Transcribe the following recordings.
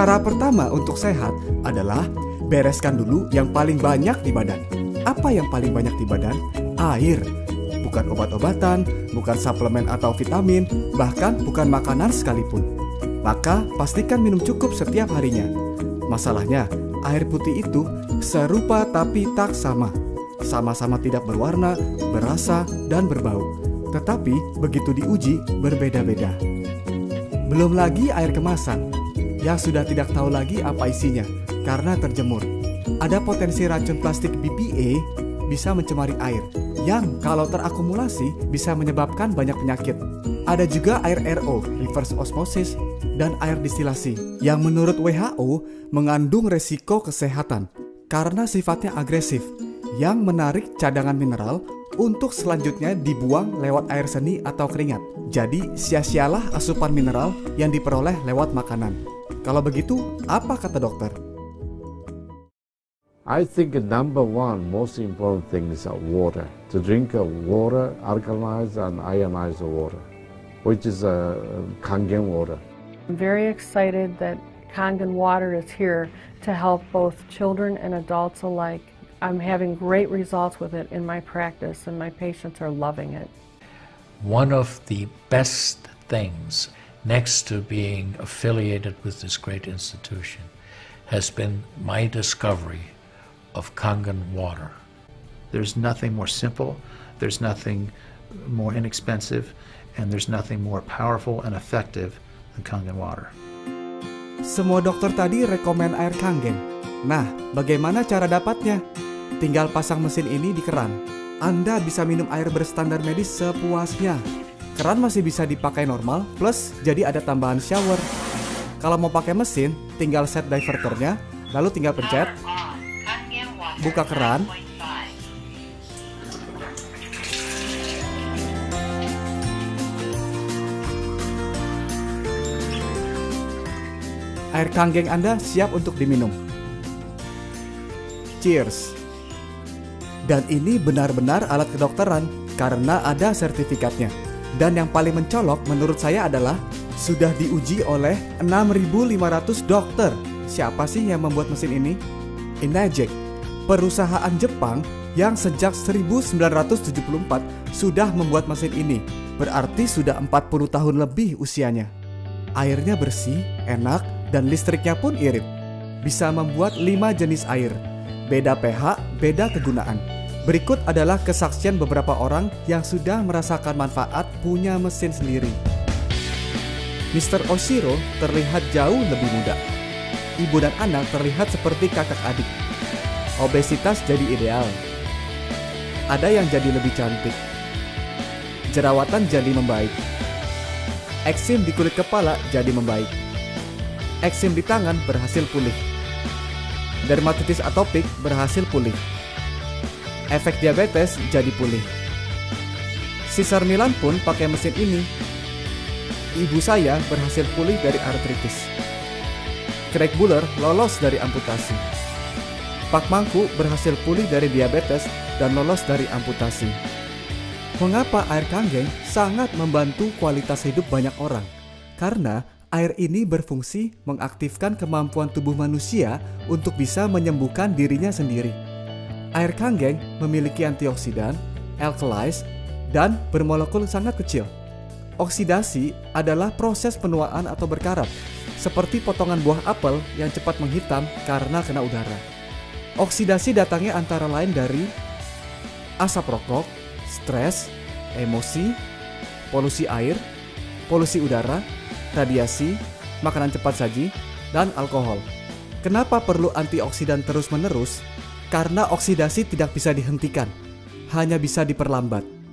Cara pertama untuk sehat adalah bereskan dulu yang paling banyak di badan. Apa yang paling banyak di badan? Air. Bukan obat-obatan, bukan suplemen atau vitamin, bahkan bukan makanan sekalipun. Maka pastikan minum cukup setiap harinya. Masalahnya, air putih itu serupa tapi tak sama. Sama-sama tidak berwarna, berasa, dan berbau. Tetapi begitu diuji, berbeda-beda. Belum lagi air kemasan, yang sudah tidak tahu lagi apa isinya karena terjemur. Ada potensi racun plastik BPA bisa mencemari air, yang kalau terakumulasi bisa menyebabkan banyak penyakit. Ada juga air RO, reverse osmosis, dan air distilasi, yang menurut WHO mengandung resiko kesehatan karena sifatnya agresif, yang menarik cadangan mineral untuk selanjutnya dibuang lewat air seni atau keringat. Jadi sia-sialah asupan mineral yang diperoleh lewat makanan. Kalau begitu, apa kata dokter? I think number one most important thing is water. To drink water, alkalized and ionized water, which is Kangen water. I'm very excited that Kangen water is here to help both children and adults alike. I'm having great results with it in my practice, and my patients are loving it. One of the best things, next to being affiliated with this great institution, has been my discovery of Kangen water. There's nothing more simple, there's nothing more inexpensive, and there's nothing more powerful and effective than Kangen water. Semua dokter tadi rekomen air Kangen. Nah, bagaimana cara dapatnya? Tinggal pasang mesin ini di keran. Anda bisa minum air berstandar medis sepuasnya. Keran masih bisa dipakai normal, plus jadi ada tambahan shower. Kalau mau pakai mesin, tinggal set diverternya, lalu tinggal pencet, buka keran, air Kangen Anda siap untuk diminum. Cheers! Dan ini benar-benar alat kedokteran karena ada sertifikatnya. Dan yang paling mencolok menurut saya adalah sudah diuji oleh 6.500 dokter. Siapa sih yang membuat mesin ini? Enagic, perusahaan Jepang yang sejak 1974 sudah membuat mesin ini. Berarti sudah 40 tahun lebih usianya. Airnya bersih, enak, dan listriknya pun irit. Bisa membuat 5 jenis air. Beda pH, beda kegunaan. Berikut adalah kesaksian beberapa orang yang sudah merasakan manfaat punya mesin sendiri. Mr. Oshiro terlihat jauh lebih muda. Ibu dan anak terlihat seperti kakak adik. Obesitas jadi ideal. Ada yang jadi lebih cantik. Jerawatan jadi membaik. Eksim di kulit kepala jadi membaik. Eksim di tangan berhasil pulih. Dermatitis atopik berhasil pulih. Efek diabetes jadi pulih. Si Sarmilan pun pakai mesin ini. Ibu saya berhasil pulih dari artritis. Craig Buller lolos dari amputasi. Pak Mangku berhasil pulih dari diabetes dan lolos dari amputasi. Mengapa air Kangen sangat membantu kualitas hidup banyak orang? Karena air ini berfungsi mengaktifkan kemampuan tubuh manusia untuk bisa menyembuhkan dirinya sendiri. Air Kangen memiliki antioksidan, alkalize, dan bermolekul sangat kecil. Oksidasi adalah proses penuaan atau berkarat, seperti potongan buah apel yang cepat menghitam karena kena udara. Oksidasi datangnya antara lain dari asap rokok, stres, emosi, polusi air, polusi udara, radiasi, makanan cepat saji, dan alkohol. Kenapa perlu antioksidan terus-menerus? Karena oksidasi tidak bisa dihentikan, hanya bisa diperlambat.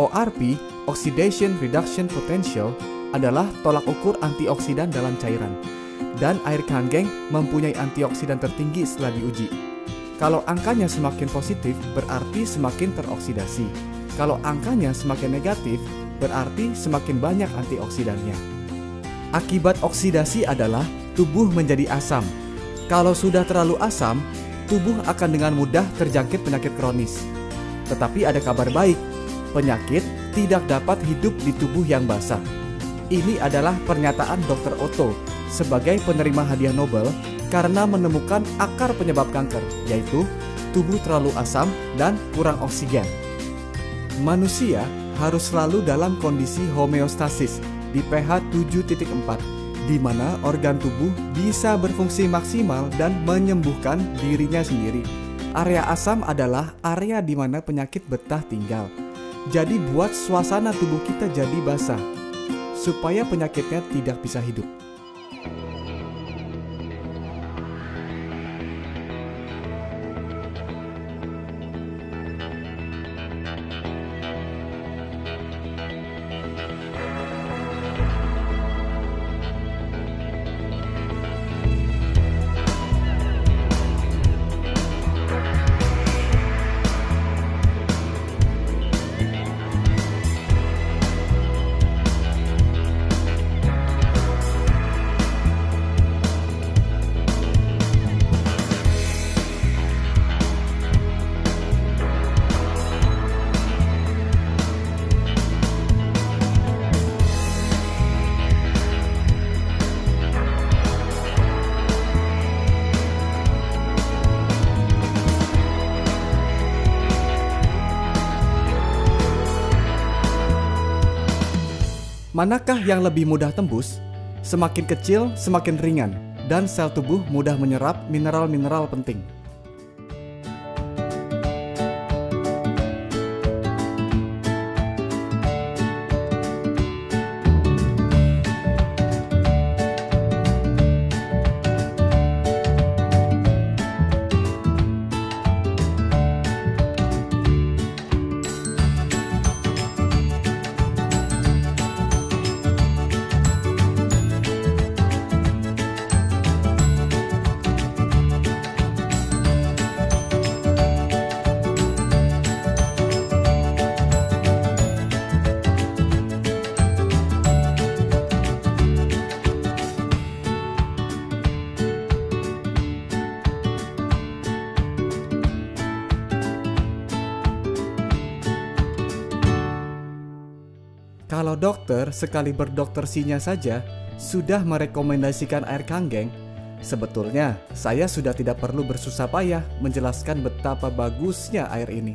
ORP, Oxidation Reduction Potential, adalah tolak ukur antioksidan dalam cairan. Dan air kanggeng mempunyai antioksidan tertinggi setelah diuji. Kalau angkanya semakin positif, berarti semakin teroksidasi. Kalau angkanya semakin negatif, berarti semakin banyak antioksidannya. Akibat oksidasi adalah tubuh menjadi asam. Kalau sudah terlalu asam, tubuh akan dengan mudah terjangkit penyakit kronis. Tetapi ada kabar baik, penyakit tidak dapat hidup di tubuh yang basah. Ini adalah pernyataan Dr. Otto sebagai penerima hadiah Nobel karena menemukan akar penyebab kanker, yaitu tubuh terlalu asam dan kurang oksigen. Manusia harus selalu dalam kondisi homeostasis di pH 7.4, di mana organ tubuh bisa berfungsi maksimal dan menyembuhkan dirinya sendiri. Area asam adalah area di mana penyakit betah tinggal. Jadi buat suasana tubuh kita jadi basah, supaya penyakitnya tidak bisa hidup. Manakah yang lebih mudah tembus? Semakin kecil, semakin ringan, dan sel tubuh mudah menyerap mineral-mineral penting. Kalau dokter sekali berdoktersinya saja sudah merekomendasikan air kanggeng, sebetulnya saya sudah tidak perlu bersusah payah menjelaskan betapa bagusnya air ini.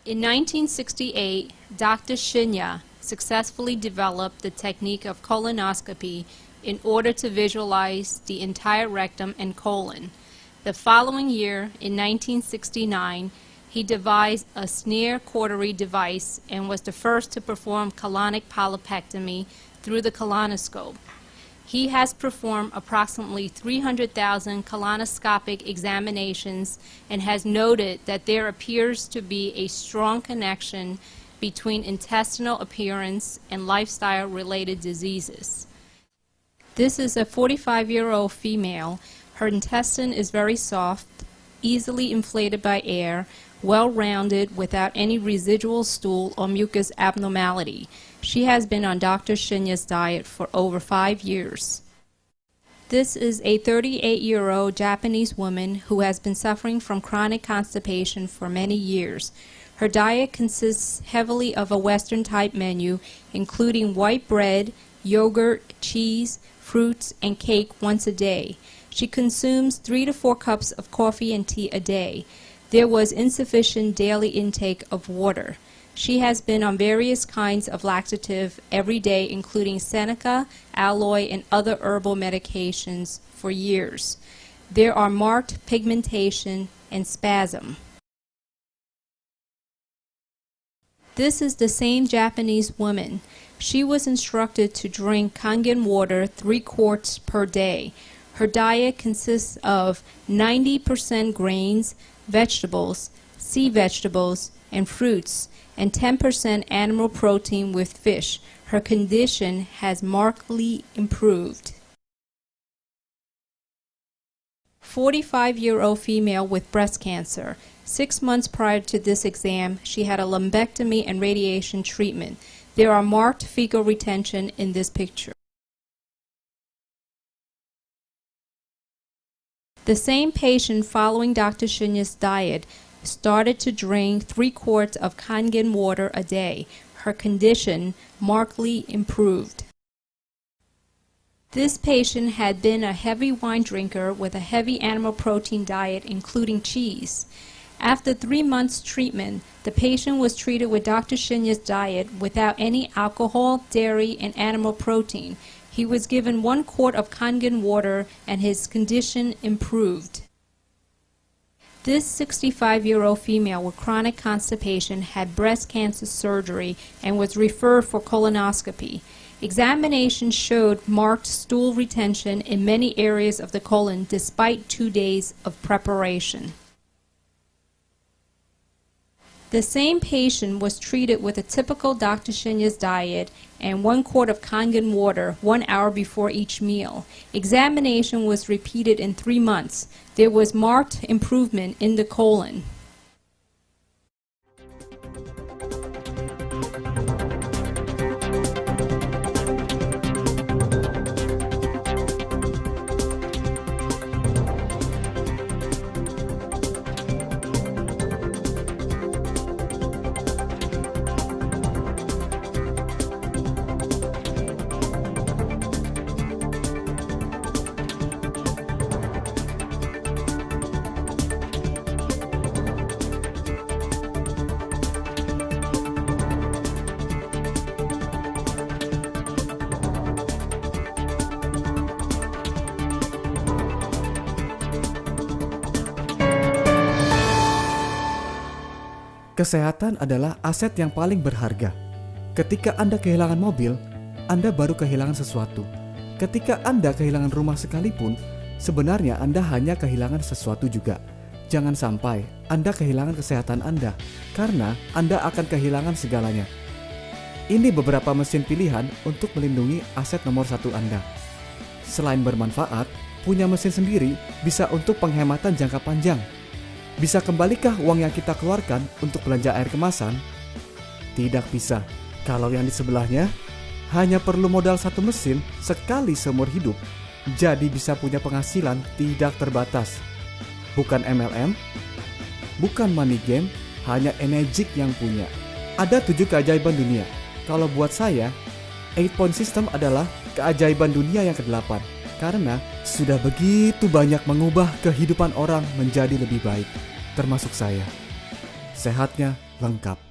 In 1968, Dr. Shinya successfully developed the technique of colonoscopy in order to visualize the entire rectum and colon. The following year, in 1969, he devised a snare cautery device and was the first to perform colonic polypectomy through the colonoscope. He has performed approximately 300,000 colonoscopic examinations and has noted that there appears to be a strong connection between intestinal appearance and lifestyle-related diseases. This is a 45-year-old female. Her intestine is very soft, easily inflated by air, well-rounded without any residual stool or mucus abnormality. She has been on Dr. Shinya's diet for over 5 years. This is a 38-year-old Japanese woman who has been suffering from chronic constipation for many years. Her diet consists heavily of a Western-type menu, including white bread, yogurt, cheese, fruits, and cake once a day. She consumes 3 to 4 cups of coffee and tea a day. There was insufficient daily intake of water. She has been on various kinds of laxative every day, including Seneca, Alloy, and other herbal medications for years. There are marked pigmentation and spasm. This is the same Japanese woman. She was instructed to drink Kangen water 3 quarts per day. Her diet consists of 90% grains, vegetables, sea vegetables, and fruits, and 10% animal protein with fish. Her condition has markedly improved. 45-year-old female with breast cancer. 6 months prior to this exam, she had a lumpectomy and radiation treatment. There are marked fecal retention in this picture. The same patient, following Dr. Shunya's diet, started to drink 3 quarts of Kangen water a day. Her condition markedly improved. This patient had been a heavy wine drinker with a heavy animal protein diet, including cheese. After 3 months treatment, the patient was treated with Dr. Shunya's diet without any alcohol, dairy, and animal protein. He was given 1 quart of Kangen water and his condition improved. This 65-year-old female with chronic constipation had breast cancer surgery and was referred for colonoscopy. Examination showed marked stool retention in many areas of the colon despite 2 days of preparation. The same patient was treated with a typical Dr. Shunya's diet and 1 quart of Kangen water 1 hour before each meal. Examination was repeated in 3 months. There was marked improvement in the colon. Kesehatan adalah aset yang paling berharga. Ketika Anda kehilangan mobil, Anda baru kehilangan sesuatu. Ketika Anda kehilangan rumah sekalipun, sebenarnya Anda hanya kehilangan sesuatu juga. Jangan sampai Anda kehilangan kesehatan Anda, karena Anda akan kehilangan segalanya. Ini beberapa mesin pilihan untuk melindungi aset nomor 1 Anda. Selain bermanfaat, punya mesin sendiri bisa untuk penghematan jangka panjang. Bisa kembalikah uang yang kita keluarkan untuk belanja air kemasan? Tidak bisa. Kalau yang di sebelahnya hanya perlu modal 1 mesin sekali seumur hidup, jadi bisa punya penghasilan tidak terbatas. Bukan MLM, bukan money game, hanya Energik yang punya. Ada 7 keajaiban dunia. Kalau buat saya, 8-point system adalah keajaiban dunia yang ke-8. Karena sudah begitu banyak mengubah kehidupan orang menjadi lebih baik, termasuk saya. Sehatnya lengkap.